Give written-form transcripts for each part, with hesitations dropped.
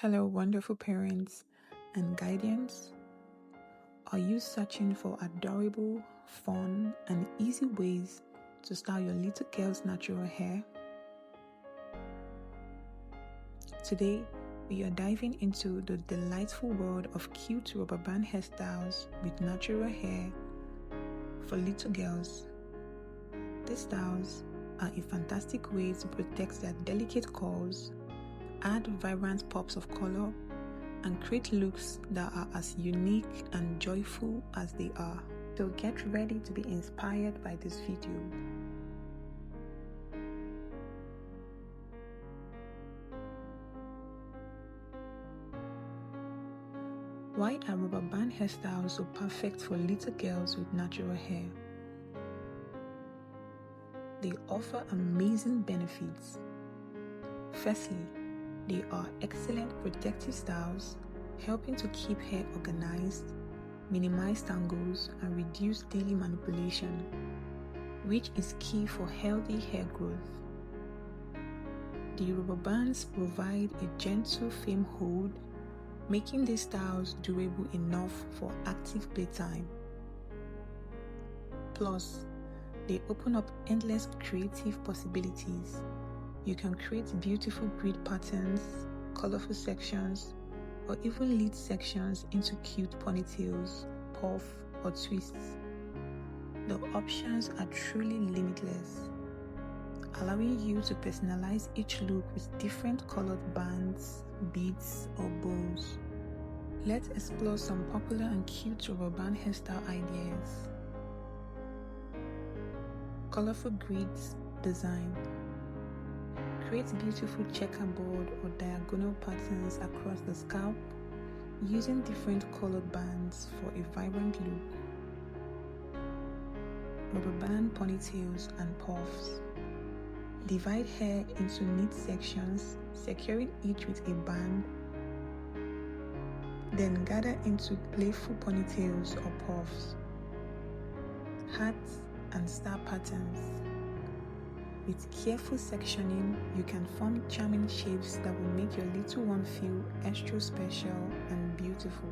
Hello, wonderful parents and guardians. Are you searching for adorable, fun, and easy ways to style your little girl's natural hair? Today, we are diving into the delightful world of cute rubber band hairstyles with natural hair for little girls. These styles are a fantastic way to protect their delicate curls, add vibrant pops of color, and create looks that are as unique and joyful as they are. So get ready to be inspired by this video. Why are rubber band hairstyles so perfect for little girls with natural hair? They offer amazing benefits. Firstly, they are excellent protective styles, helping to keep hair organized, minimize tangles, and reduce daily manipulation, which is key for healthy hair growth. The rubber bands provide a gentle foam hold, making these styles durable enough for active playtime. Plus, they open up endless creative possibilities. You can create beautiful braid patterns, colorful sections, or even lead sections into cute ponytails, puff, or twists. The options are truly limitless, allowing you to personalize each look with different colored bands, beads, or bows. Let's explore some popular and cute rubber band hairstyle ideas. Colorful grids design. Create beautiful checkerboard or diagonal patterns across the scalp using different colored bands for a vibrant look. Rubber band ponytails and puffs. Divide hair into neat sections, securing each with a band. Then gather into playful ponytails or puffs. Hats and star patterns. With careful sectioning, you can form charming shapes that will make your little one feel extra special and beautiful.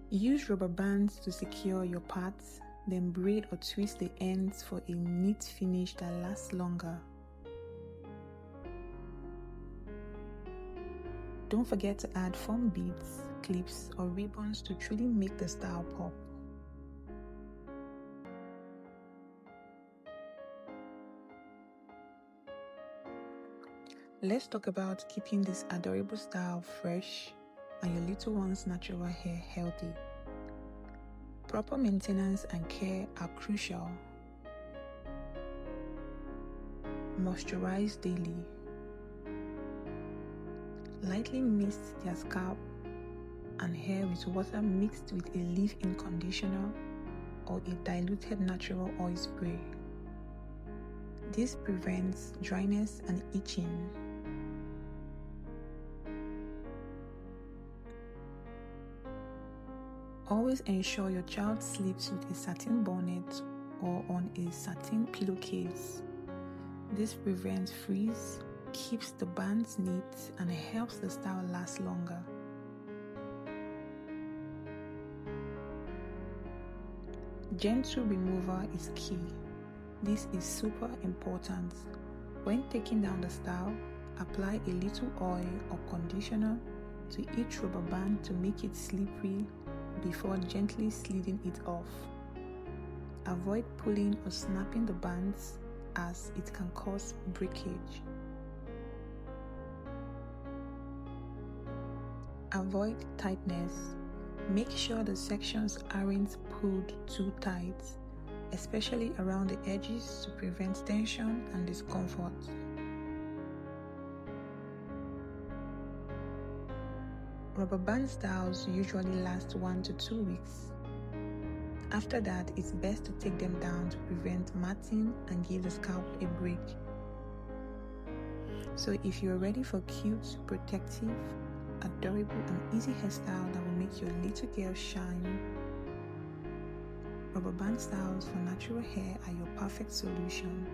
Use rubber bands to secure your parts, then braid or twist the ends for a neat finish that lasts longer. Don't forget to add foam beads, clips, or ribbons to truly make the style pop. Let's talk about keeping this adorable style fresh and your little one's natural hair healthy. Proper maintenance and care are crucial. Moisturize daily. Lightly mist their scalp and hair with water mixed with a leave-in conditioner or a diluted natural oil spray. This prevents dryness and itching. Always ensure your child sleeps with a satin bonnet or on a satin pillowcase. This prevents frizz, keeps the bands neat, and helps the style last longer. Gentle remover is key. This is super important. When taking down the style, apply a little oil or conditioner to each rubber band to make it slippery before gently sliding it off. Avoid pulling or snapping the bands as it can cause breakage. Avoid tightness. Make sure the sections aren't pulled too tight, especially around the edges to prevent tension and discomfort. Rubber band styles usually last 1 to 2 weeks. After that, it's best to take them down to prevent matting and give the scalp a break. So if you're ready for cute, protective, adorable, and easy hairstyle that will make your little girl shine, rubber band styles for natural hair are your perfect solution.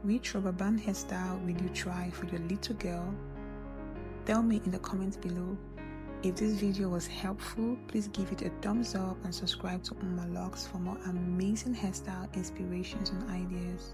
Which rubber band hairstyle will you try for your little girl? Tell me in the comments below. If this video was helpful, please give it a thumbs up and subscribe to Locks for more amazing hairstyle inspirations and ideas.